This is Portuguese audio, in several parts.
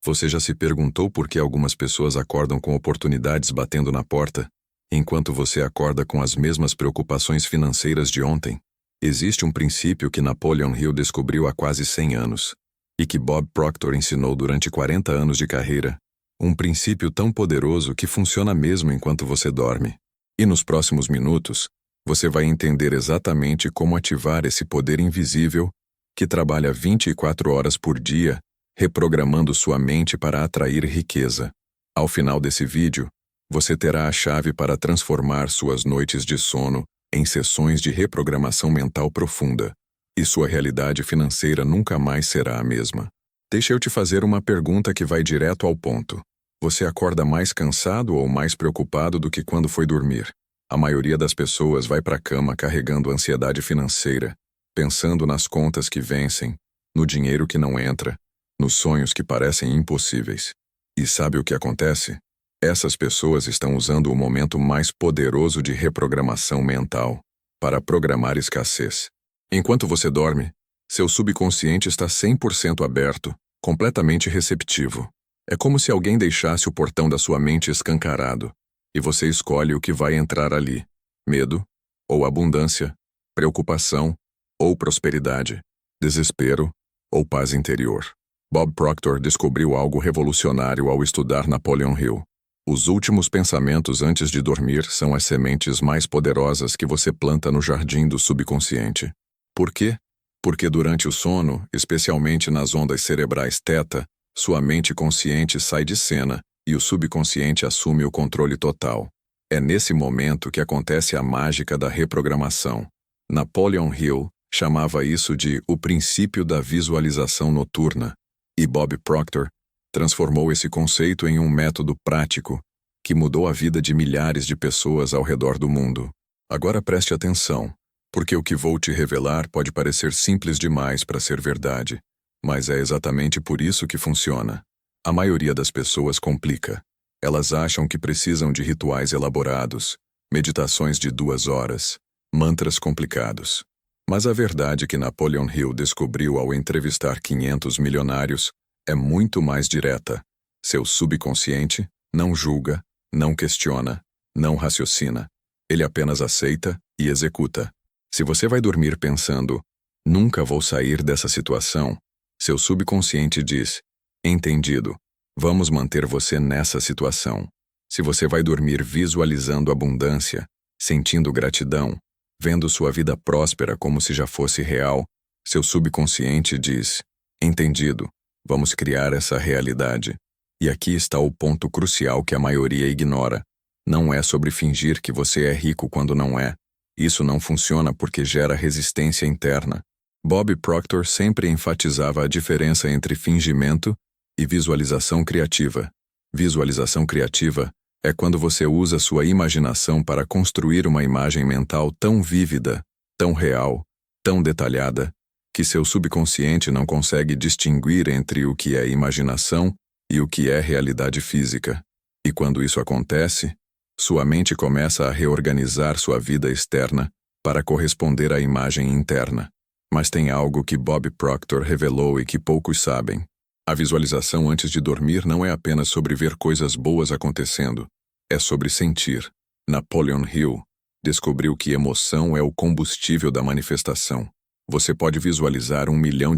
Você já se perguntou por que algumas pessoas acordam com oportunidades batendo na porta, enquanto você acorda com as mesmas preocupações financeiras de ontem? Existe um princípio que Napoleon Hill descobriu há quase 100 anos, e que Bob Proctor ensinou durante 40 anos de carreira. Um princípio tão poderoso que funciona mesmo enquanto você dorme. E nos próximos minutos, você vai entender exatamente como ativar esse poder invisível que trabalha 24 horas por dia, reprogramando sua mente para atrair riqueza. Ao final desse vídeo, você terá a chave para transformar suas noites de sono em sessões de reprogramação mental profunda, e sua realidade financeira nunca mais será a mesma. Deixa eu te fazer uma pergunta que vai direto ao ponto. Você acorda mais cansado ou mais preocupado do que quando foi dormir? A maioria das pessoas vai para a cama carregando ansiedade financeira, pensando nas contas que vencem, no dinheiro que não entra, nos sonhos que parecem impossíveis. E sabe o que acontece? Essas pessoas estão usando o momento mais poderoso de reprogramação mental para programar escassez. Enquanto você dorme, seu subconsciente está 100% aberto, completamente receptivo. É como se alguém deixasse o portão da sua mente escancarado, e você escolhe o que vai entrar ali: medo, ou abundância, preocupação, ou prosperidade, desespero, ou paz interior. Bob Proctor descobriu algo revolucionário ao estudar Napoleon Hill. Os últimos pensamentos antes de dormir são as sementes mais poderosas que você planta no jardim do subconsciente. Por quê? Porque durante o sono, especialmente nas ondas cerebrais θ, sua mente consciente sai de cena e o subconsciente assume o controle total. É nesse momento que acontece a mágica da reprogramação. Napoleon Hill chamava isso de o princípio da visualização noturna, e Bob Proctor transformou esse conceito em um método prático que mudou a vida de milhares de pessoas ao redor do mundo. Agora preste atenção, porque o que vou te revelar pode parecer simples demais para ser verdade, mas é exatamente por isso que funciona. A maioria das pessoas complica. Elas acham que precisam de rituais elaborados, meditações de 2 horas, mantras complicados. Mas a verdade que Napoleon Hill descobriu ao entrevistar 500 milionários é muito mais direta. Seu subconsciente não julga, não questiona, não raciocina. Ele apenas aceita e executa. Se você vai dormir pensando, nunca vou sair dessa situação, seu subconsciente diz, entendido, vamos manter você nessa situação. Se você vai dormir visualizando abundância, sentindo gratidão, vendo sua vida próspera como se já fosse real, seu subconsciente diz, entendido, vamos criar essa realidade. E aqui está o ponto crucial que a maioria ignora. Não é sobre fingir que você é rico quando não é. Isso não funciona porque gera resistência interna. Bob Proctor sempre enfatizava a diferença entre fingimento e visualização criativa. Visualização criativa é quando você usa sua imaginação para construir uma imagem mental tão vívida, tão real, tão detalhada, que seu subconsciente não consegue distinguir entre o que é imaginação e o que é realidade física. E quando isso acontece, sua mente começa a reorganizar sua vida externa para corresponder à imagem interna. Mas tem algo que Bob Proctor revelou e que poucos sabem. A visualização antes de dormir não é apenas sobre ver coisas boas acontecendo, é sobre sentir. Napoleon Hill descobriu que emoção é o combustível da manifestação. Você pode visualizar R$1 milhão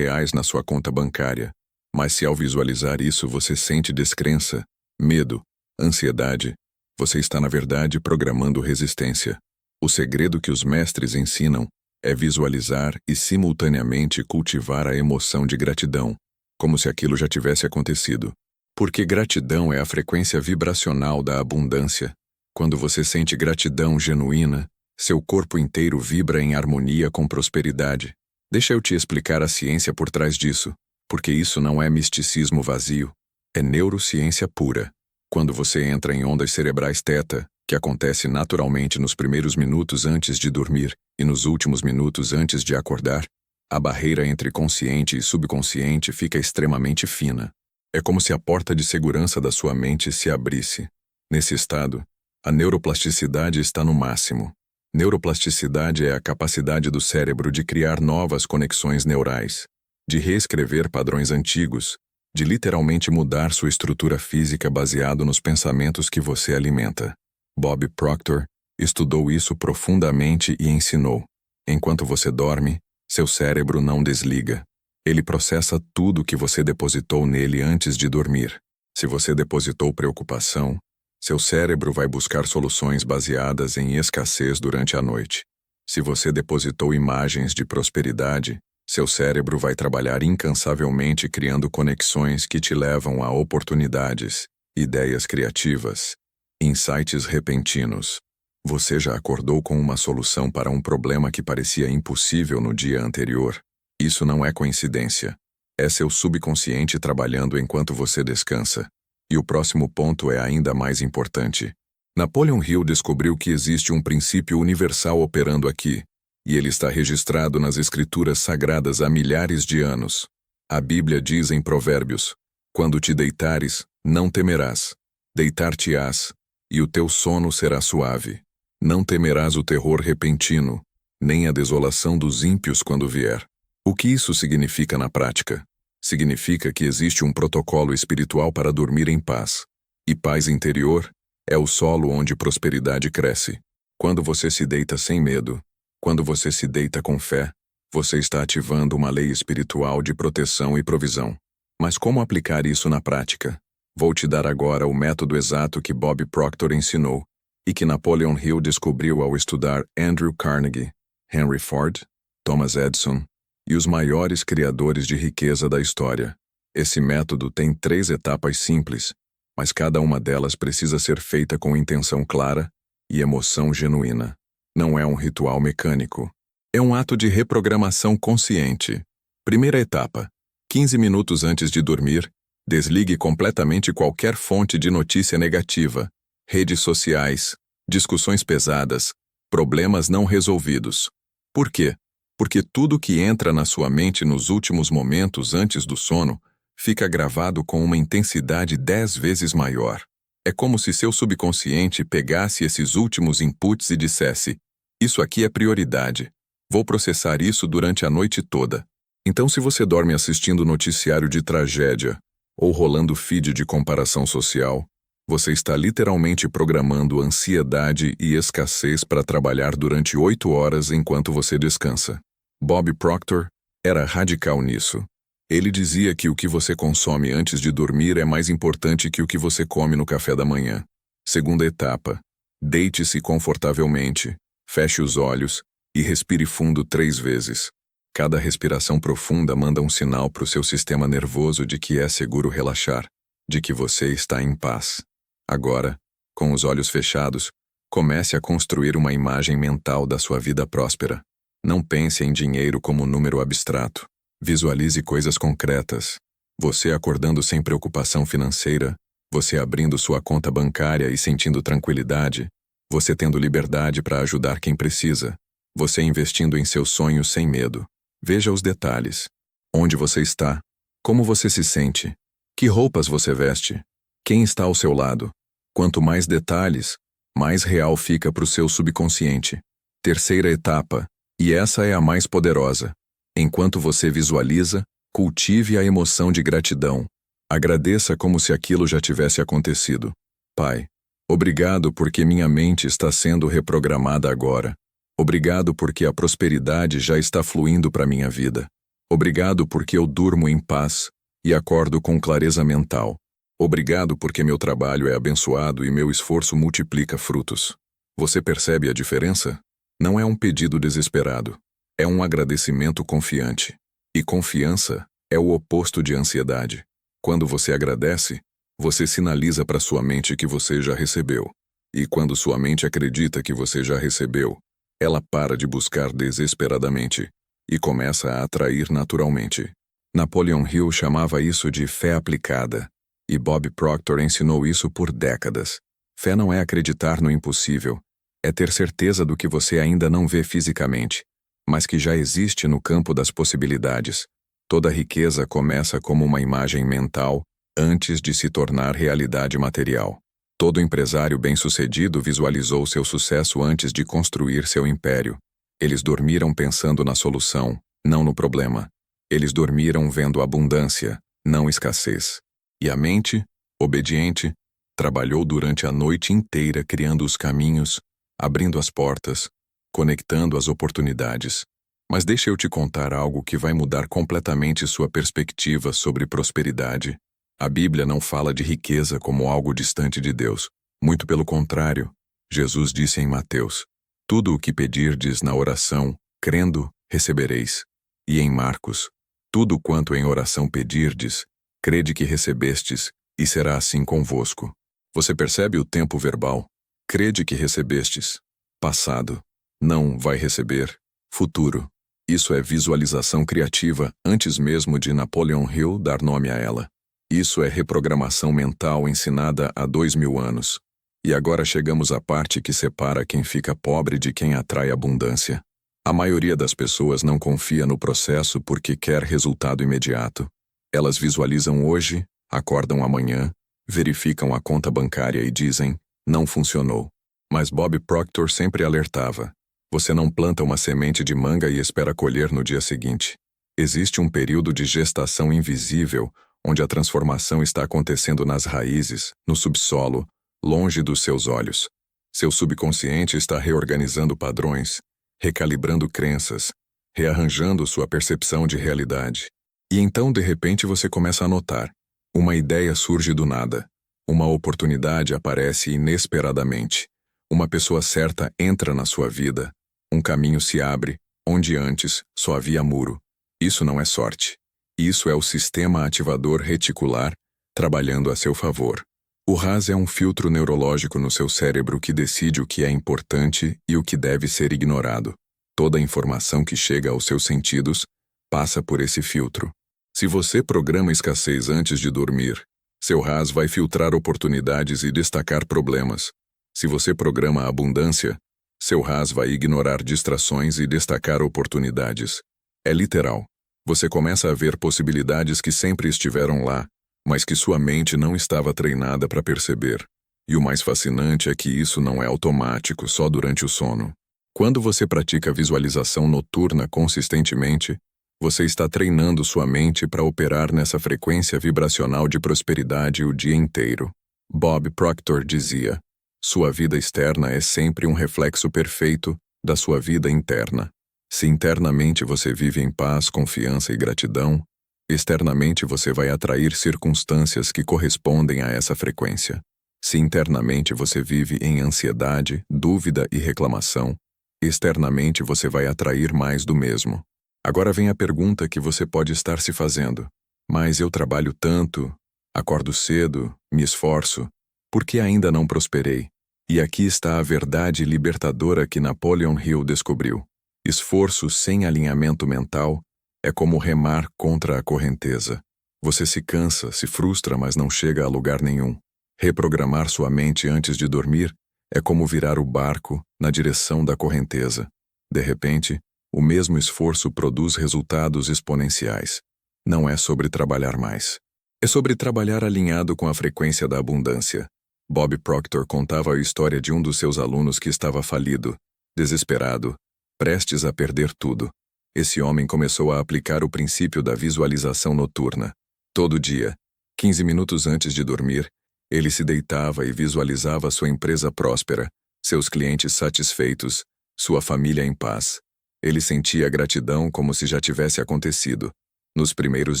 na sua conta bancária, mas se ao visualizar isso você sente descrença, medo, ansiedade, você está na verdade programando resistência. O segredo que os mestres ensinam é visualizar e simultaneamente cultivar a emoção de gratidão, como se aquilo já tivesse acontecido. Porque gratidão é a frequência vibracional da abundância. Quando você sente gratidão genuína, seu corpo inteiro vibra em harmonia com prosperidade. Deixa eu te explicar a ciência por trás disso, porque isso não é misticismo vazio, é neurociência pura. Quando você entra em ondas cerebrais θ, que acontece naturalmente nos primeiros minutos antes de dormir e nos últimos minutos antes de acordar, a barreira entre consciente e subconsciente fica extremamente fina. É como se a porta de segurança da sua mente se abrisse. Nesse estado, a neuroplasticidade está no máximo. Neuroplasticidade é a capacidade do cérebro de criar novas conexões neurais, de reescrever padrões antigos, de literalmente mudar sua estrutura física baseado nos pensamentos que você alimenta. Bob Proctor estudou isso profundamente e ensinou. Enquanto você dorme, seu cérebro não desliga. Ele processa tudo que você depositou nele antes de dormir. Se você depositou preocupação, seu cérebro vai buscar soluções baseadas em escassez durante a noite. Se você depositou imagens de prosperidade, seu cérebro vai trabalhar incansavelmente criando conexões que te levam a oportunidades, ideias criativas, insights repentinos. Você já acordou com uma solução para um problema que parecia impossível no dia anterior. Isso não é coincidência. É seu subconsciente trabalhando enquanto você descansa. E o próximo ponto é ainda mais importante. Napoleon Hill descobriu que existe um princípio universal operando aqui, e ele está registrado nas escrituras sagradas há milhares de anos. A Bíblia diz em Provérbios: quando te deitares, não temerás. Deitar-te-ás, e o teu sono será suave. Não temerás o terror repentino, nem a desolação dos ímpios quando vier. O que isso significa na prática? Significa que existe um protocolo espiritual para dormir em paz. E paz interior é o solo onde prosperidade cresce. Quando você se deita sem medo, quando você se deita com fé, você está ativando uma lei espiritual de proteção e provisão. Mas como aplicar isso na prática? Vou te dar agora o método exato que Bob Proctor ensinou e que Napoleon Hill descobriu ao estudar Andrew Carnegie, Henry Ford, Thomas Edison e os maiores criadores de riqueza da história. Esse método tem 3 etapas simples, mas cada uma delas precisa ser feita com intenção clara e emoção genuína. Não é um ritual mecânico. É um ato de reprogramação consciente. Primeira etapa: 15 minutos antes de dormir, desligue completamente qualquer fonte de notícia negativa, redes sociais, discussões pesadas, problemas não resolvidos. Por quê? Porque tudo que entra na sua mente nos últimos momentos antes do sono fica gravado com uma intensidade 10 vezes maior. É como se seu subconsciente pegasse esses últimos inputs e dissesse: isso aqui é prioridade. Vou processar isso durante a noite toda. Então, se você dorme assistindo noticiário de tragédia ou rolando feed de comparação social, você está literalmente programando ansiedade e escassez para trabalhar durante 8 horas enquanto você descansa. Bob Proctor era radical nisso. Ele dizia que o que você consome antes de dormir é mais importante que o que você come no café da manhã. Segunda etapa: deite-se confortavelmente, feche os olhos e respire fundo 3 vezes. Cada respiração profunda manda um sinal para o seu sistema nervoso de que é seguro relaxar, de que você está em paz. Agora, com os olhos fechados, comece a construir uma imagem mental da sua vida próspera. Não pense em dinheiro como um número abstrato. Visualize coisas concretas. Você acordando sem preocupação financeira, você abrindo sua conta bancária e sentindo tranquilidade, você tendo liberdade para ajudar quem precisa, você investindo em seus sonhos sem medo. Veja os detalhes. Onde você está? Como você se sente? Que roupas você veste? Quem está ao seu lado? Quanto mais detalhes, mais real fica para o seu subconsciente. Terceira etapa, e essa é a mais poderosa. Enquanto você visualiza, cultive a emoção de gratidão. Agradeça como se aquilo já tivesse acontecido. Pai, obrigado porque minha mente está sendo reprogramada agora. Obrigado porque a prosperidade já está fluindo para minha vida. Obrigado porque eu durmo em paz e acordo com clareza mental. Obrigado porque meu trabalho é abençoado e meu esforço multiplica frutos. Você percebe a diferença? Não é um pedido desesperado. É um agradecimento confiante. E confiança é o oposto de ansiedade. Quando você agradece, você sinaliza para sua mente que você já recebeu. E quando sua mente acredita que você já recebeu, ela para de buscar desesperadamente e começa a atrair naturalmente. Napoleon Hill chamava isso de fé aplicada, e Bob Proctor ensinou isso por décadas. Fé não é acreditar no impossível, é ter certeza do que você ainda não vê fisicamente, mas que já existe no campo das possibilidades. Toda riqueza começa como uma imagem mental antes de se tornar realidade material. Todo empresário bem-sucedido visualizou seu sucesso antes de construir seu império. Eles dormiram pensando na solução, não no problema. Eles dormiram vendo abundância, não escassez. E a mente, obediente, trabalhou durante a noite inteira criando os caminhos, abrindo as portas, conectando as oportunidades. Mas deixa eu te contar algo que vai mudar completamente sua perspectiva sobre prosperidade. A Bíblia não fala de riqueza como algo distante de Deus. Muito pelo contrário, Jesus disse em Mateus: tudo o que pedirdes na oração, crendo, recebereis. E em Marcos: tudo quanto em oração pedirdes, crede que recebestes, e será assim convosco. Você percebe o tempo verbal? Crede que recebestes. Passado. Não vai receber. Futuro. Isso é visualização criativa antes mesmo de Napoleon Hill dar nome a ela. Isso é reprogramação mental ensinada há 2000 anos. E agora chegamos à parte que separa quem fica pobre de quem atrai abundância. A maioria das pessoas não confia no processo porque quer resultado imediato. Elas visualizam hoje, acordam amanhã, verificam a conta bancária e dizem: não funcionou. Mas Bob Proctor sempre alertava: você não planta uma semente de manga e espera colher no dia seguinte. Existe um período de gestação invisível, onde a transformação está acontecendo nas raízes, no subsolo, longe dos seus olhos. Seu subconsciente está reorganizando padrões, recalibrando crenças, rearranjando sua percepção de realidade. E então, de repente, você começa a notar. Uma ideia surge do nada. Uma oportunidade aparece inesperadamente. Uma pessoa certa entra na sua vida. Um caminho se abre, onde antes só havia muro. Isso não é sorte. Isso é o sistema ativador reticular trabalhando a seu favor. O RAS é um filtro neurológico no seu cérebro que decide o que é importante e o que deve ser ignorado. Toda a informação que chega aos seus sentidos passa por esse filtro. Se você programa escassez antes de dormir, seu RAS vai filtrar oportunidades e destacar problemas. Se você programa abundância, seu RAS vai ignorar distrações e destacar oportunidades. É literal. Você começa a ver possibilidades que sempre estiveram lá, mas que sua mente não estava treinada para perceber. E o mais fascinante é que isso não é automático só durante o sono. Quando você pratica visualização noturna consistentemente, você está treinando sua mente para operar nessa frequência vibracional de prosperidade o dia inteiro. Bob Proctor dizia: sua vida externa é sempre um reflexo perfeito da sua vida interna. Se internamente você vive em paz, confiança e gratidão, externamente você vai atrair circunstâncias que correspondem a essa frequência. Se internamente você vive em ansiedade, dúvida e reclamação, externamente você vai atrair mais do mesmo. Agora vem a pergunta que você pode estar se fazendo: mas eu trabalho tanto, acordo cedo, me esforço, por que ainda não prosperei? E aqui está a verdade libertadora que Napoleon Hill descobriu. Esforço sem alinhamento mental é como remar contra a correnteza. Você se cansa, se frustra, mas não chega a lugar nenhum. Reprogramar sua mente antes de dormir é como virar o barco na direção da correnteza. De repente, o mesmo esforço produz resultados exponenciais. Não é sobre trabalhar mais. É sobre trabalhar alinhado com a frequência da abundância. Bob Proctor contava a história de um dos seus alunos que estava falido, desesperado, prestes a perder tudo. Esse homem começou a aplicar o princípio da visualização noturna. Todo dia, 15 minutos antes de dormir, ele se deitava e visualizava sua empresa próspera, seus clientes satisfeitos, sua família em paz. Ele sentia gratidão como se já tivesse acontecido. Nos primeiros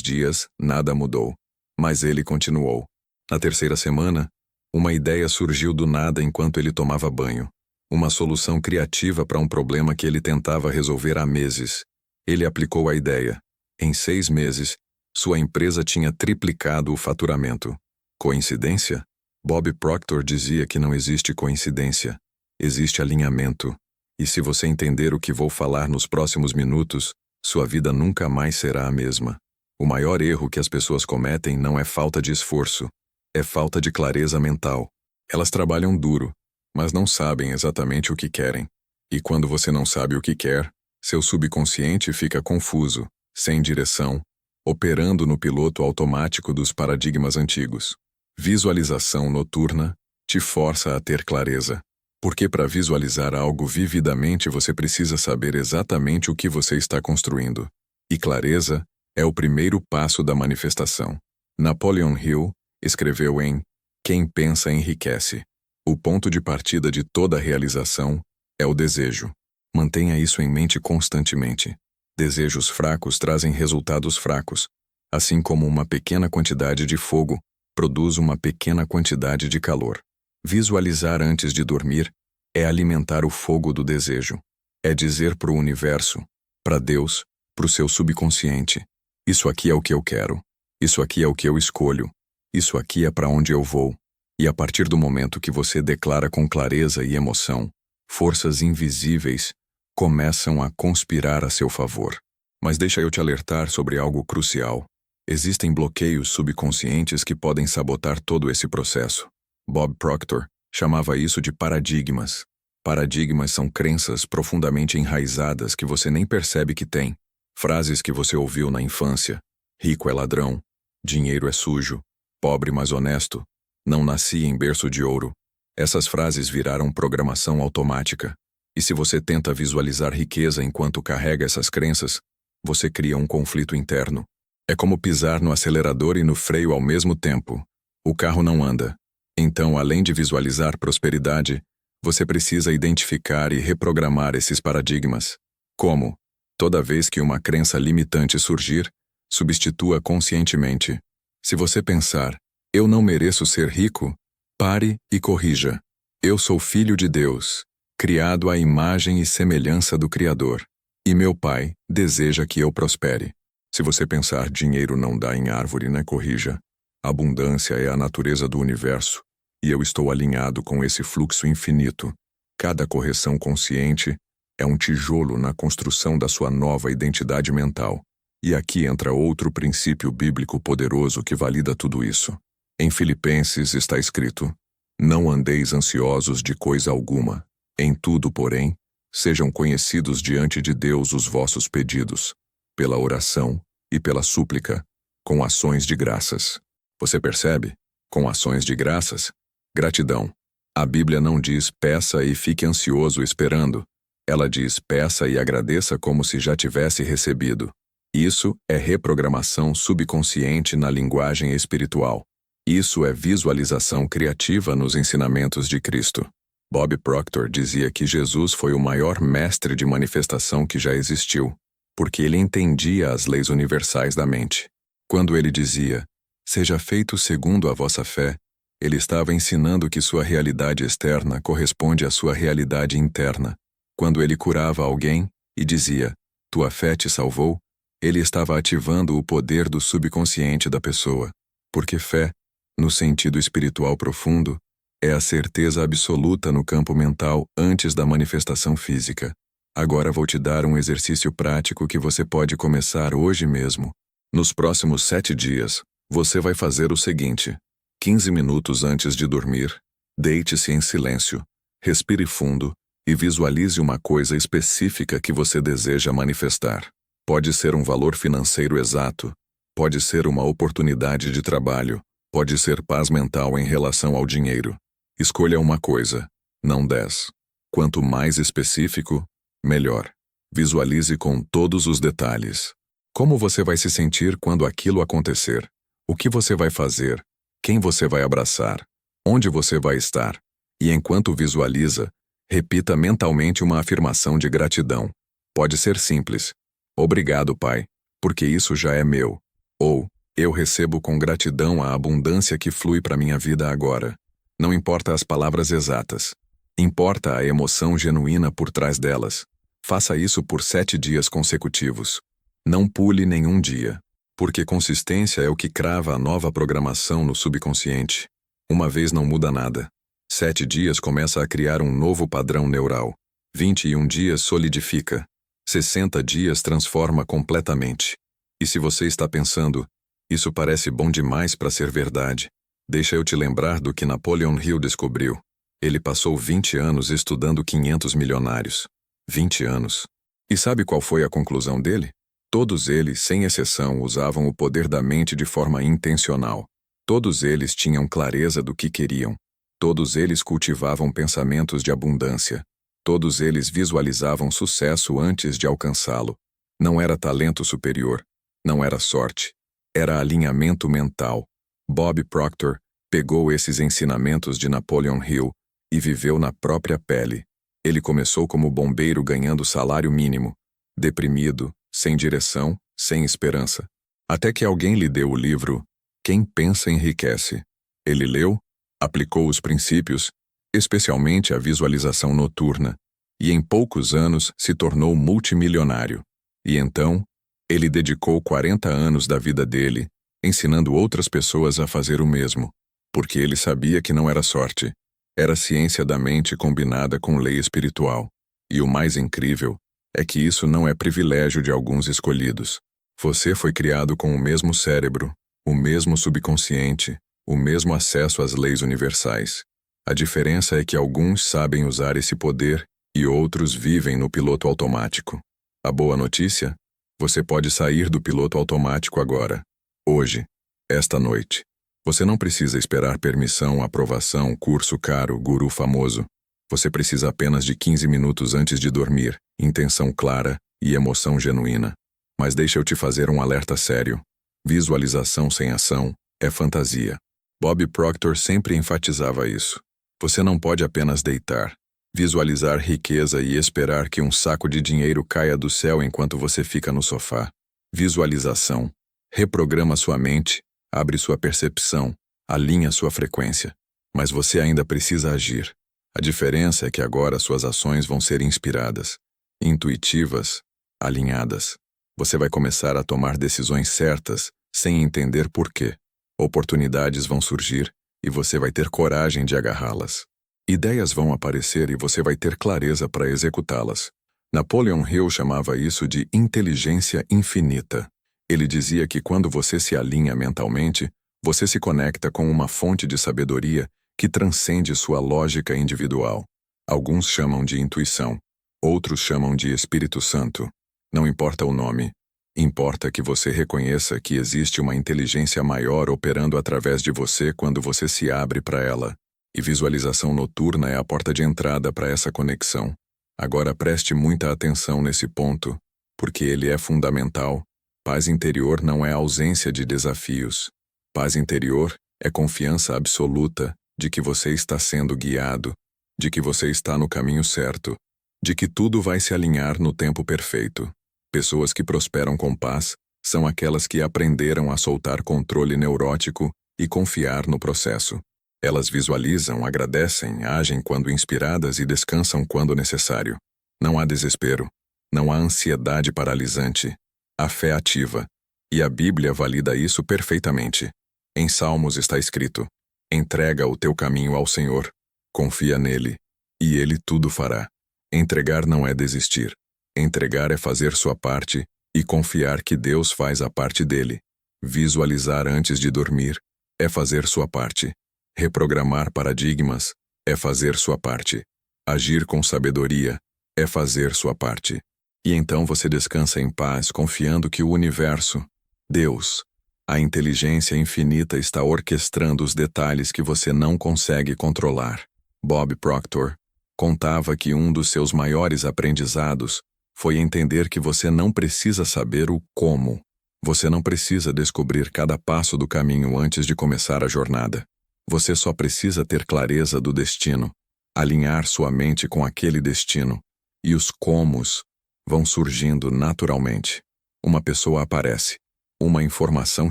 dias, nada mudou. Mas ele continuou. Na terceira semana, uma ideia surgiu do nada enquanto ele tomava banho. Uma solução criativa para um problema que ele tentava resolver há meses. Ele aplicou a ideia. Em 6 meses, sua empresa tinha triplicado o faturamento. Coincidência? Bob Proctor dizia que não existe coincidência. Existe alinhamento. E se você entender o que vou falar nos próximos minutos, sua vida nunca mais será a mesma. O maior erro que as pessoas cometem não é falta de esforço, é falta de clareza mental. Elas trabalham duro, mas não sabem exatamente o que querem. E quando você não sabe o que quer, seu subconsciente fica confuso, sem direção, operando no piloto automático dos paradigmas antigos. Visualização noturna te força a ter clareza. Porque para visualizar algo vividamente você precisa saber exatamente o que você está construindo. E clareza é o primeiro passo da manifestação. Napoleon Hill escreveu em Quem Pensa Enriquece. O ponto de partida de toda realização é o desejo. Mantenha isso em mente constantemente. Desejos fracos trazem resultados fracos, assim como uma pequena quantidade de fogo produz uma pequena quantidade de calor. Visualizar antes de dormir é alimentar o fogo do desejo. É dizer para o universo, para Deus, para o seu subconsciente: isso aqui é o que eu quero, isso aqui é o que eu escolho, isso aqui é para onde eu vou. E a partir do momento que você declara com clareza e emoção, forças invisíveis começam a conspirar a seu favor. Mas deixa eu te alertar sobre algo crucial. Existem bloqueios subconscientes que podem sabotar todo esse processo. Bob Proctor chamava isso de paradigmas. Paradigmas são crenças profundamente enraizadas que você nem percebe que tem. Frases que você ouviu na infância: rico é ladrão, dinheiro é sujo, pobre mas honesto, não nasci em berço de ouro. Essas frases viraram programação automática. E se você tenta visualizar riqueza enquanto carrega essas crenças, você cria um conflito interno. É como pisar no acelerador e no freio ao mesmo tempo. O carro não anda. Então, além de visualizar prosperidade, você precisa identificar e reprogramar esses paradigmas. Como? Toda vez que uma crença limitante surgir, substitua conscientemente. Se você pensar, eu não mereço ser rico, pare e corrija. Eu sou filho de Deus, criado à imagem e semelhança do Criador. E meu Pai deseja que eu prospere. Se você pensar dinheiro não dá em árvore, corrija. Abundância é a natureza do universo, e eu estou alinhado com esse fluxo infinito. Cada correção consciente é um tijolo na construção da sua nova identidade mental. E aqui entra outro princípio bíblico poderoso que valida tudo isso. Em Filipenses está escrito: não andeis ansiosos de coisa alguma. Em tudo, porém, sejam conhecidos diante de Deus os vossos pedidos, pela oração e pela súplica, com ações de graças. Você percebe? Com ações de graças? Gratidão. A Bíblia não diz peça e fique ansioso esperando. Ela diz peça e agradeça como se já tivesse recebido. Isso é reprogramação subconsciente na linguagem espiritual. Isso é visualização criativa nos ensinamentos de Cristo. Bob Proctor dizia que Jesus foi o maior mestre de manifestação que já existiu, porque ele entendia as leis universais da mente. Quando ele dizia, seja feito segundo a vossa fé, ele estava ensinando que sua realidade externa corresponde à sua realidade interna. Quando ele curava alguém e dizia, tua fé te salvou, ele estava ativando o poder do subconsciente da pessoa, porque fé, no sentido espiritual profundo, é a certeza absoluta no campo mental antes da manifestação física. Agora vou te dar um exercício prático que você pode começar hoje mesmo. Nos próximos 7 dias, você vai fazer o seguinte: 15 minutos antes de dormir, deite-se em silêncio, respire fundo e visualize uma coisa específica que você deseja manifestar. Pode ser um valor financeiro exato, pode ser uma oportunidade de trabalho, pode ser paz mental em relação ao dinheiro. Escolha uma coisa, não 10. Quanto mais específico, melhor. Visualize com todos os detalhes. Como você vai se sentir quando aquilo acontecer? O que você vai fazer? Quem você vai abraçar? Onde você vai estar? E enquanto visualiza, repita mentalmente uma afirmação de gratidão. Pode ser simples. Obrigado, Pai, porque isso já é meu. Ou, eu recebo com gratidão a abundância que flui para minha vida agora. Não importa as palavras exatas. Importa a emoção genuína por trás delas. Faça isso por 7 dias consecutivos. Não pule nenhum dia, porque consistência é o que crava a nova programação no subconsciente. Uma vez não muda nada. 7 dias começa a criar um novo padrão neural. 21 dias solidifica. 60 dias transforma completamente. E se você está pensando, isso parece bom demais para ser verdade, deixa eu te lembrar do que Napoleon Hill descobriu. Ele passou 20 anos estudando 500 milionários. 20 anos. E sabe qual foi a conclusão dele? Todos eles, sem exceção, usavam o poder da mente de forma intencional. Todos eles tinham clareza do que queriam. Todos eles cultivavam pensamentos de abundância. Todos eles visualizavam sucesso antes de alcançá-lo. Não era talento superior. Não era sorte. Era alinhamento mental. Bob Proctor pegou esses ensinamentos de Napoleon Hill e viveu na própria pele. Ele começou como bombeiro ganhando salário mínimo, deprimido, sem direção, sem esperança. Até que alguém lhe deu o livro Quem Pensa Enriquece. Ele leu, aplicou os princípios, especialmente a visualização noturna, e em poucos anos se tornou multimilionário. E então, ele dedicou 40 anos da vida dele ensinando outras pessoas a fazer o mesmo, porque ele sabia que não era sorte, era ciência da mente combinada com lei espiritual. E o mais incrível é que isso não é privilégio de alguns escolhidos. Você foi criado com o mesmo cérebro, o mesmo subconsciente, o mesmo acesso às leis universais. A diferença é que alguns sabem usar esse poder e outros vivem no piloto automático. A boa notícia? Você pode sair do piloto automático agora, hoje, esta noite. Você não precisa esperar permissão, aprovação, curso caro, guru famoso. Você precisa apenas de 15 minutos antes de dormir, intenção clara e emoção genuína. Mas deixa eu te fazer um alerta sério. Visualização sem ação é fantasia. Bob Proctor sempre enfatizava isso. Você não pode apenas deitar, visualizar riqueza e esperar que um saco de dinheiro caia do céu enquanto você fica no sofá. Visualização reprograma sua mente, abre sua percepção, alinha sua frequência. Mas você ainda precisa agir. A diferença é que agora suas ações vão ser inspiradas, intuitivas, alinhadas. Você vai começar a tomar decisões certas, sem entender por quê. Oportunidades vão surgir e você vai ter coragem de agarrá-las. Ideias vão aparecer e você vai ter clareza para executá-las. Napoleon Hill chamava isso de inteligência infinita. Ele dizia que quando você se alinha mentalmente, você se conecta com uma fonte de sabedoria que transcende sua lógica individual. Alguns chamam de intuição, outros chamam de Espírito Santo. Não importa o nome, importa que você reconheça que existe uma inteligência maior operando através de você quando você se abre para ela. E visualização noturna é a porta de entrada para essa conexão. Agora preste muita atenção nesse ponto, porque ele é fundamental. Paz interior não é ausência de desafios. Paz interior é confiança absoluta de que você está sendo guiado, de que você está no caminho certo, de que tudo vai se alinhar no tempo perfeito. Pessoas que prosperam com paz são aquelas que aprenderam a soltar controle neurótico e confiar no processo. Elas visualizam, agradecem, agem quando inspiradas e descansam quando necessário. Não há desespero, não há ansiedade paralisante. Há fé ativa. E a Bíblia valida isso perfeitamente. Em Salmos está escrito: entrega o teu caminho ao Senhor, confia nele, e ele tudo fará. Entregar não é desistir. Entregar é fazer sua parte e confiar que Deus faz a parte dele. Visualizar antes de dormir é fazer sua parte. Reprogramar paradigmas é fazer sua parte. Agir com sabedoria é fazer sua parte. E então você descansa em paz, confiando que o universo, Deus, a inteligência infinita está orquestrando os detalhes que você não consegue controlar. Bob Proctor contava que um dos seus maiores aprendizados foi entender que você não precisa saber o como. Você não precisa descobrir cada passo do caminho antes de começar a jornada. Você só precisa ter clareza do destino, alinhar sua mente com aquele destino, e os comos vão surgindo naturalmente. Uma pessoa aparece, uma informação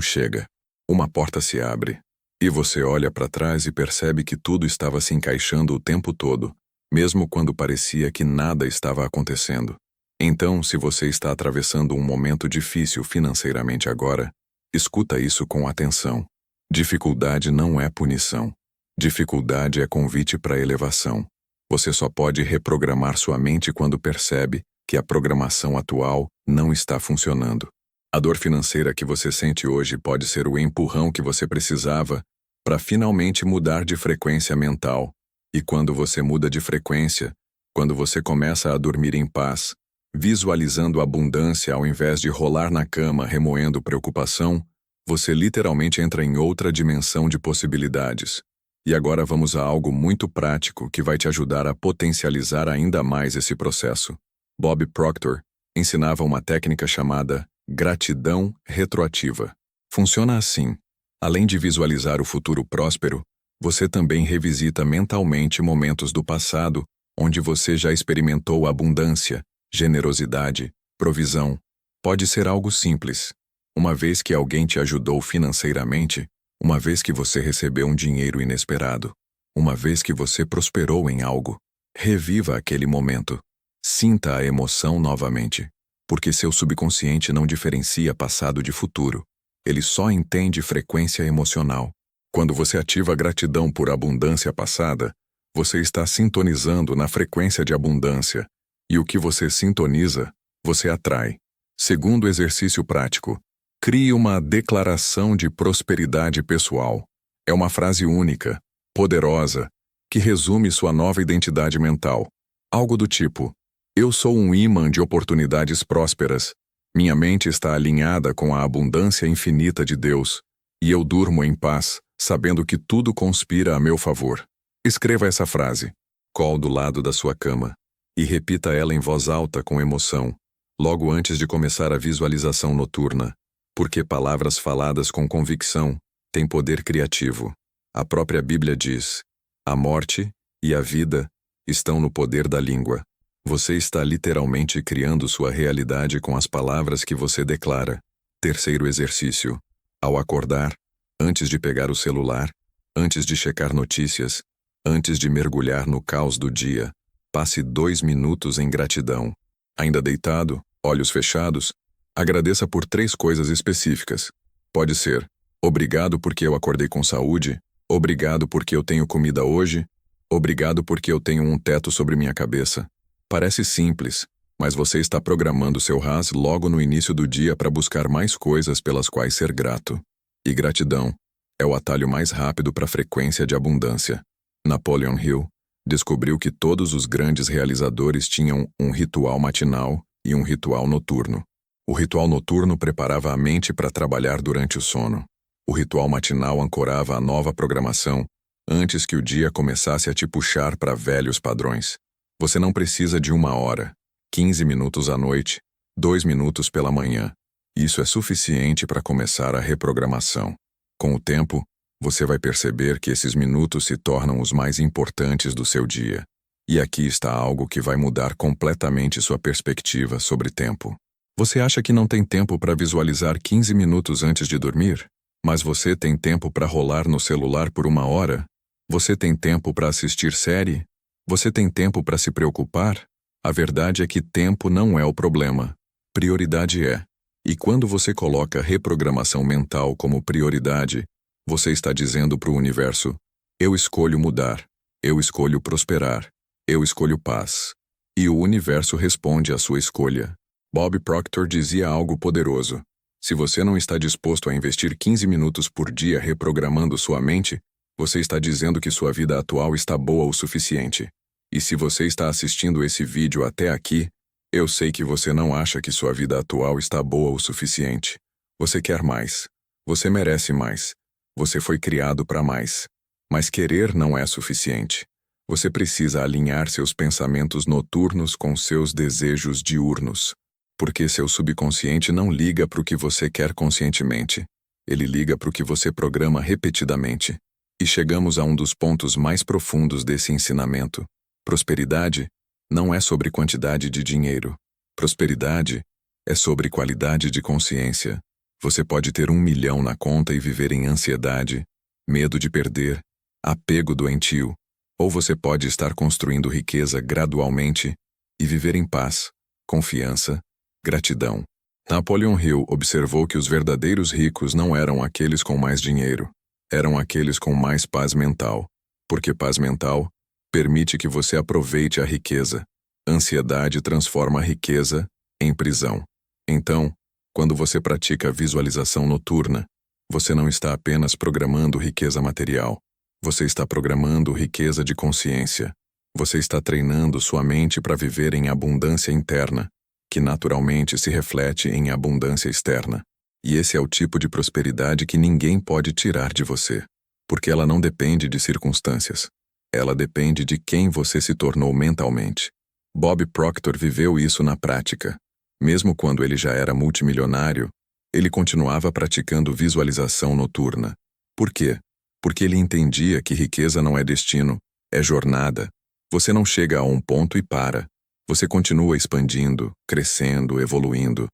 chega, uma porta se abre, e você olha para trás e percebe que tudo estava se encaixando o tempo todo, mesmo quando parecia que nada estava acontecendo. Então, se você está atravessando um momento difícil financeiramente agora, escuta isso com atenção. Dificuldade não é punição. Dificuldade é convite para elevação. Você só pode reprogramar sua mente quando percebe que a programação atual não está funcionando. A dor financeira que você sente hoje pode ser o empurrão que você precisava para finalmente mudar de frequência mental. E quando você muda de frequência, quando você começa a dormir em paz, visualizando abundância ao invés de rolar na cama remoendo preocupação, você literalmente entra em outra dimensão de possibilidades. E agora vamos a algo muito prático que vai te ajudar a potencializar ainda mais esse processo. Bob Proctor ensinava uma técnica chamada gratidão retroativa. Funciona assim. Além de visualizar o futuro próspero, você também revisita mentalmente momentos do passado onde você já experimentou abundância, generosidade, provisão. Pode ser algo simples. Uma vez que alguém te ajudou financeiramente, uma vez que você recebeu um dinheiro inesperado, uma vez que você prosperou em algo. Reviva aquele momento. Sinta a emoção novamente, porque seu subconsciente não diferencia passado de futuro. Ele só entende frequência emocional. Quando você ativa a gratidão por abundância passada, você está sintonizando na frequência de abundância, e o que você sintoniza, você atrai. Segundo exercício prático, crie uma declaração de prosperidade pessoal. É uma frase única, poderosa, que resume sua nova identidade mental. Algo do tipo: eu sou um ímã de oportunidades prósperas. Minha mente está alinhada com a abundância infinita de Deus, e eu durmo em paz, sabendo que tudo conspira a meu favor. Escreva essa frase, colo do lado da sua cama, e repita ela em voz alta com emoção, logo antes de começar a visualização noturna, porque palavras faladas com convicção têm poder criativo. A própria Bíblia diz: a morte e a vida estão no poder da língua. Você está literalmente criando sua realidade com as palavras que você declara. Terceiro exercício. Ao acordar, antes de pegar o celular, antes de checar notícias, antes de mergulhar no caos do dia, passe 2 minutos em gratidão. Ainda deitado, olhos fechados, agradeça por 3 coisas específicas. Pode ser: obrigado porque eu acordei com saúde, obrigado porque eu tenho comida hoje, obrigado porque eu tenho um teto sobre minha cabeça. Parece simples, mas você está programando seu RAS logo no início do dia para buscar mais coisas pelas quais ser grato. E gratidão é o atalho mais rápido para a frequência de abundância. Napoleon Hill descobriu que todos os grandes realizadores tinham um ritual matinal e um ritual noturno. O ritual noturno preparava a mente para trabalhar durante o sono. O ritual matinal ancorava a nova programação antes que o dia começasse a te puxar para velhos padrões. Você não precisa de 1 hora, 15 minutos à noite, 2 minutos pela manhã. Isso é suficiente para começar a reprogramação. Com o tempo, você vai perceber que esses minutos se tornam os mais importantes do seu dia. E aqui está algo que vai mudar completamente sua perspectiva sobre tempo. Você acha que não tem tempo para visualizar 15 minutos antes de dormir? Mas você tem tempo para rolar no celular por 1 hora? Você tem tempo para assistir série? Você tem tempo para se preocupar? A verdade é que tempo não é o problema. Prioridade é. E quando você coloca reprogramação mental como prioridade, você está dizendo para o universo: eu escolho mudar, eu escolho prosperar, eu escolho paz. E o universo responde à sua escolha. Bob Proctor dizia algo poderoso: se você não está disposto a investir 15 minutos por dia reprogramando sua mente, você está dizendo que sua vida atual está boa o suficiente. E se você está assistindo esse vídeo até aqui, eu sei que você não acha que sua vida atual está boa o suficiente. Você quer mais. Você merece mais. Você foi criado para mais. Mas querer não é suficiente. Você precisa alinhar seus pensamentos noturnos com seus desejos diurnos. Porque seu subconsciente não liga para o que você quer conscientemente. Ele liga para o que você programa repetidamente. E chegamos a um dos pontos mais profundos desse ensinamento. Prosperidade não é sobre quantidade de dinheiro. Prosperidade é sobre qualidade de consciência. Você pode ter 1 milhão na conta e viver em ansiedade, medo de perder, apego doentio, ou você pode estar construindo riqueza gradualmente e viver em paz, confiança, gratidão. Napoleon Hill observou que os verdadeiros ricos não eram aqueles com mais dinheiro. Eram aqueles com mais paz mental, porque paz mental permite que você aproveite a riqueza. Ansiedade transforma a riqueza em prisão. Então, quando você pratica visualização noturna, você não está apenas programando riqueza material. Você está programando riqueza de consciência. Você está treinando sua mente para viver em abundância interna, que naturalmente se reflete em abundância externa. E esse é o tipo de prosperidade que ninguém pode tirar de você, porque ela não depende de circunstâncias. Ela depende de quem você se tornou mentalmente. Bob Proctor viveu isso na prática. Mesmo quando ele já era multimilionário, Ele continuava praticando visualização noturna. Por quê? Porque ele entendia que riqueza não é destino, é jornada. Você não chega a um ponto e para. Você continua expandindo, crescendo, evoluindo.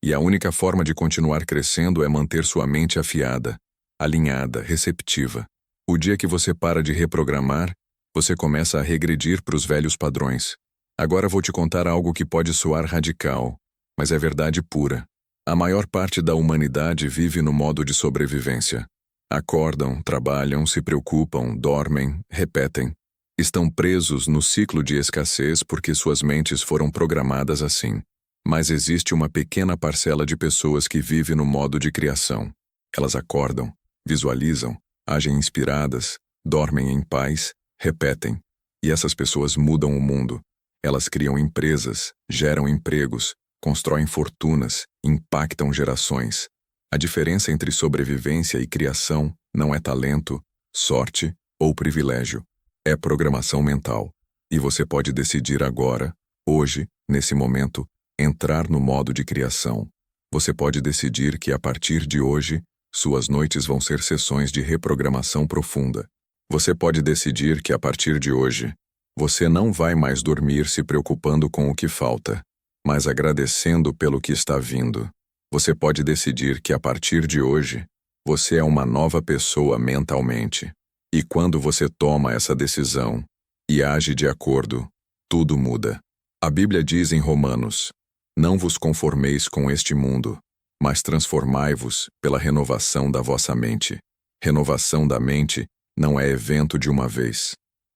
E a única forma de continuar crescendo é manter sua mente afiada, alinhada, receptiva. O dia que você para de reprogramar, você começa a regredir para os velhos padrões. Agora vou te contar algo que pode soar radical, mas é verdade pura. A maior parte da humanidade vive no modo de sobrevivência. Acordam, trabalham, se preocupam, dormem, repetem. Estão presos no ciclo de escassez porque suas mentes foram programadas assim. Mas existe uma pequena parcela de pessoas que vive no modo de criação. Elas acordam, visualizam, agem inspiradas, dormem em paz, repetem. E essas pessoas mudam o mundo. Elas criam empresas, geram empregos, constroem fortunas, impactam gerações. A diferença entre sobrevivência e criação não é talento, sorte ou privilégio. É programação mental. E você pode decidir agora, hoje, nesse momento, entrar no modo de criação. Você pode decidir que a partir de hoje, suas noites vão ser sessões de reprogramação profunda. Você pode decidir que a partir de hoje, você não vai mais dormir se preocupando com o que falta, mas agradecendo pelo que está vindo. Você pode decidir que a partir de hoje, você é uma nova pessoa mentalmente. E quando você toma essa decisão e age de acordo, tudo muda. A Bíblia diz em Romanos: não vos conformeis com este mundo, mas transformai-vos pela renovação da vossa mente. Renovação da mente não é evento de uma vez.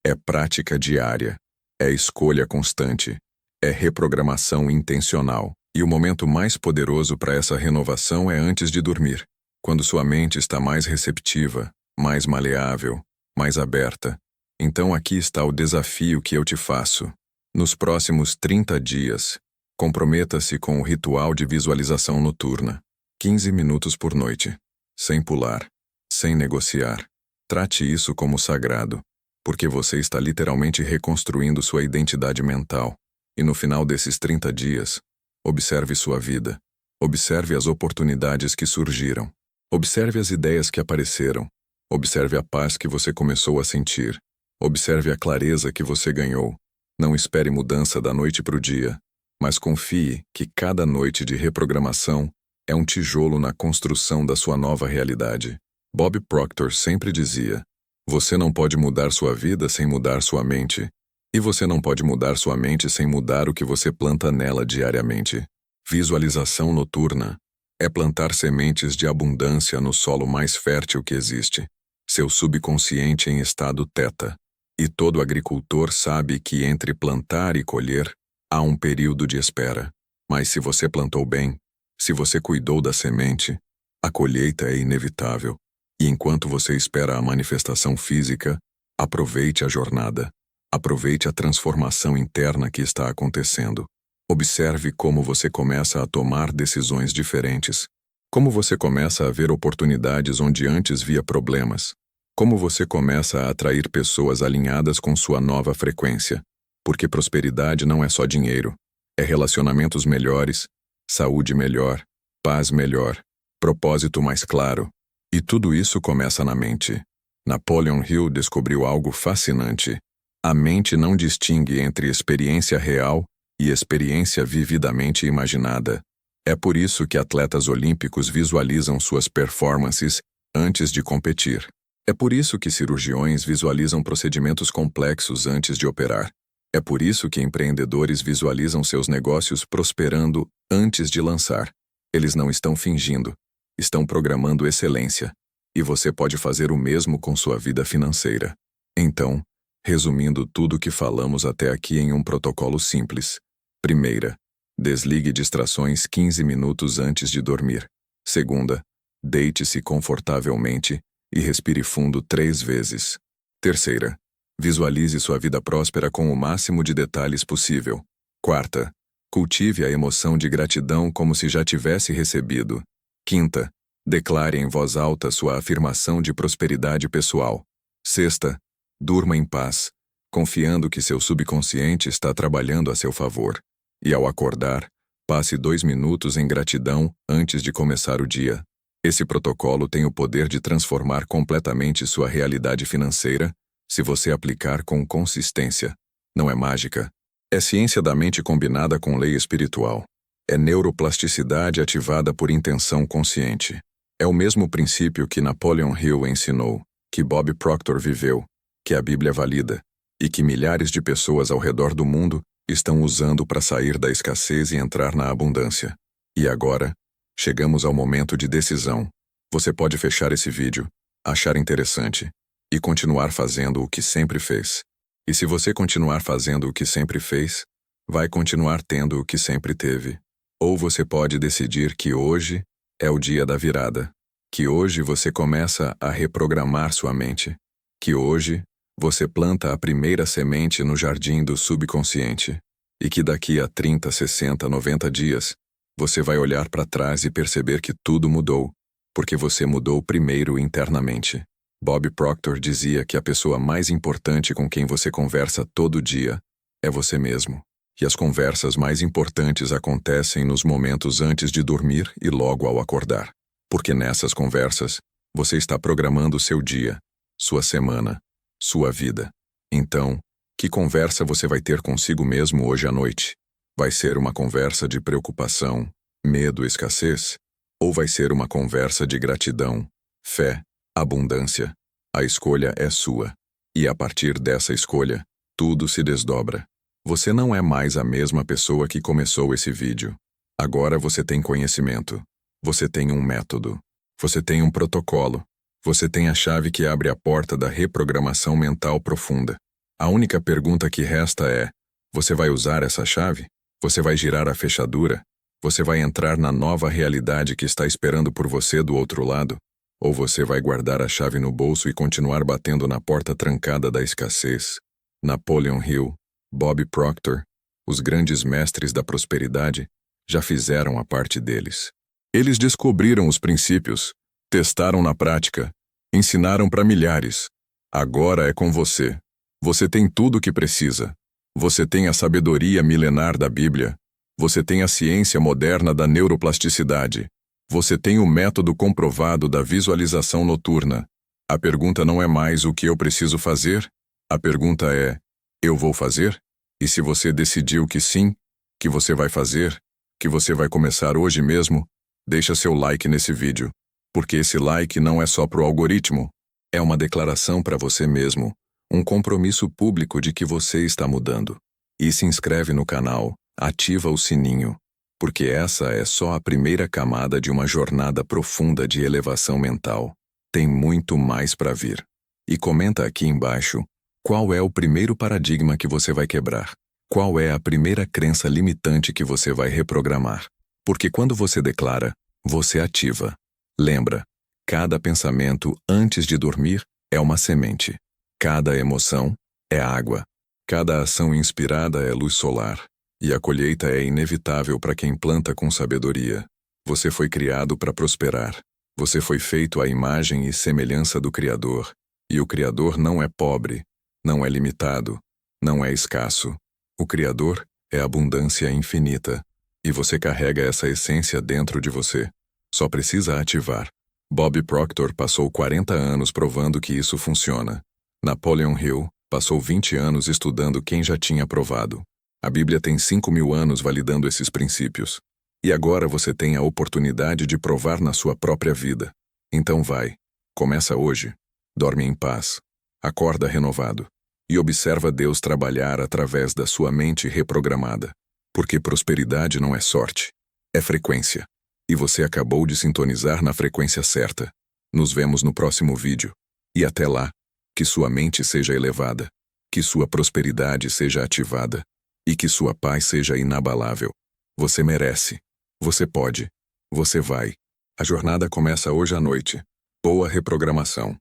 É prática diária. É escolha constante. É reprogramação intencional. E o momento mais poderoso para essa renovação é antes de dormir, quando sua mente está mais receptiva, mais maleável, mais aberta. Então aqui está o desafio que eu te faço. Nos próximos 30 dias, comprometa-se com o ritual de visualização noturna. 15 minutos por noite. Sem pular. Sem negociar. Trate isso como sagrado, porque você está literalmente reconstruindo sua identidade mental. E no final desses 30 dias, observe sua vida. Observe as oportunidades que surgiram. Observe as ideias que apareceram. Observe a paz que você começou a sentir. Observe a clareza que você ganhou. Não espere mudança da noite para o dia, mas confie que cada noite de reprogramação é um tijolo na construção da sua nova realidade. Bob Proctor sempre dizia: você não pode mudar sua vida sem mudar sua mente, e você não pode mudar sua mente sem mudar o que você planta nela diariamente. Visualização noturna é plantar sementes de abundância no solo mais fértil que existe, seu subconsciente em estado teta. E todo agricultor sabe que entre plantar e colher há um período de espera. Mas se você plantou bem, se você cuidou da semente, a colheita é inevitável. E enquanto você espera a manifestação física, aproveite a jornada. Aproveite a transformação interna que está acontecendo. Observe como você começa a tomar decisões diferentes. Como você começa a ver oportunidades onde antes via problemas. Como você começa a atrair pessoas alinhadas com sua nova frequência. Porque prosperidade não é só dinheiro. É relacionamentos melhores, saúde melhor, paz melhor, propósito mais claro. E tudo isso começa na mente. Napoleon Hill descobriu algo fascinante. A mente não distingue entre experiência real e experiência vividamente imaginada. É por isso que atletas olímpicos visualizam suas performances antes de competir. É por isso que cirurgiões visualizam procedimentos complexos antes de operar. É por isso que empreendedores visualizam seus negócios prosperando antes de lançar. Eles não estão fingindo, estão programando excelência. E você pode fazer o mesmo com sua vida financeira. Então, resumindo tudo o que falamos até aqui em um protocolo simples. Primeira, desligue distrações 15 minutos antes de dormir. Segunda, deite-se confortavelmente e respire fundo 3 vezes. Terceira, visualize sua vida próspera com o máximo de detalhes possível. Quarta, cultive a emoção de gratidão como se já tivesse recebido. Quinta, declare em voz alta sua afirmação de prosperidade pessoal. Sexta, durma em paz, confiando que seu subconsciente está trabalhando a seu favor. E ao acordar, Passe 2 minutos em gratidão antes de começar o dia. Esse protocolo tem o poder de transformar completamente sua realidade financeira se você aplicar com consistência. Não é mágica. É ciência da mente combinada com lei espiritual. É neuroplasticidade ativada por intenção consciente. É o mesmo princípio que Napoleon Hill ensinou, que Bob Proctor viveu, que a Bíblia valida, e que milhares de pessoas ao redor do mundo estão usando para sair da escassez e entrar na abundância. E agora, chegamos ao momento de decisão. Você pode fechar esse vídeo, achar interessante, e continuar fazendo o que sempre fez. E se você continuar fazendo o que sempre fez, vai continuar tendo o que sempre teve. Ou você pode decidir que hoje é o dia da virada, que hoje você começa a reprogramar sua mente, que hoje você planta a primeira semente no jardim do subconsciente, e que daqui a 30, 60, 90 dias, você vai olhar para trás e perceber que tudo mudou, porque você mudou primeiro internamente. Bob Proctor dizia que a pessoa mais importante com quem você conversa todo dia é você mesmo. E as conversas mais importantes acontecem nos momentos antes de dormir e logo ao acordar. Porque nessas conversas, você está programando seu dia, sua semana, sua vida. Então, que conversa você vai ter consigo mesmo hoje à noite? Vai ser uma conversa de preocupação, medo, escassez? Ou vai ser uma conversa de gratidão, fé, abundância? A escolha é sua. E a partir dessa escolha, tudo se desdobra. Você não é mais a mesma pessoa que começou esse vídeo. Agora você tem conhecimento. Você tem um método. Você tem um protocolo. Você tem a chave que abre a porta da reprogramação mental profunda. A única pergunta que resta é: você vai usar essa chave? Você vai girar a fechadura? Você vai entrar na nova realidade que está esperando por você do outro lado? Ou você vai guardar a chave no bolso e continuar batendo na porta trancada da escassez? Napoleon Hill, Bob Proctor, os grandes mestres da prosperidade, já fizeram a parte deles. Eles descobriram os princípios, testaram na prática, ensinaram para milhares. Agora é com você. Você tem tudo o que precisa. Você tem a sabedoria milenar da Bíblia. Você tem a ciência moderna da neuroplasticidade. Você tem o método comprovado da visualização noturna. A pergunta não é mais o que eu preciso fazer. A pergunta é: eu vou fazer? E se você decidiu que sim, que você vai fazer, que você vai começar hoje mesmo, deixa seu like nesse vídeo. Porque esse like não é só pro algoritmo. É uma declaração para você mesmo. Um compromisso público de que você está mudando. E se inscreve no canal, ativa o sininho, porque essa é só a primeira camada de uma jornada profunda de elevação mental. Tem muito mais para vir. E comenta aqui embaixo qual é o primeiro paradigma que você vai quebrar. Qual é a primeira crença limitante que você vai reprogramar. Porque quando você declara, você ativa. Lembra, cada pensamento antes de dormir é uma semente. Cada emoção é água. Cada ação inspirada é luz solar. E a colheita é inevitável para quem planta com sabedoria. Você foi criado para prosperar. Você foi feito à imagem e semelhança do Criador. E o Criador não é pobre, não é limitado, não é escasso. O Criador é abundância infinita. E você carrega essa essência dentro de você. Só precisa ativar. Bob Proctor passou 40 anos provando que isso funciona. Napoleon Hill passou 20 anos estudando quem já tinha provado. A Bíblia tem 5.000 anos validando esses princípios. E agora você tem a oportunidade de provar na sua própria vida. Então vai. Começa hoje. Dorme em paz. Acorda renovado. E observa Deus trabalhar através da sua mente reprogramada. Porque prosperidade não é sorte. É frequência. E você acabou de sintonizar na frequência certa. Nos vemos no próximo vídeo. E até lá, que sua mente seja elevada, que sua prosperidade seja ativada e que sua paz seja inabalável. Você merece. Você pode. Você vai. A jornada começa hoje à noite. Boa reprogramação.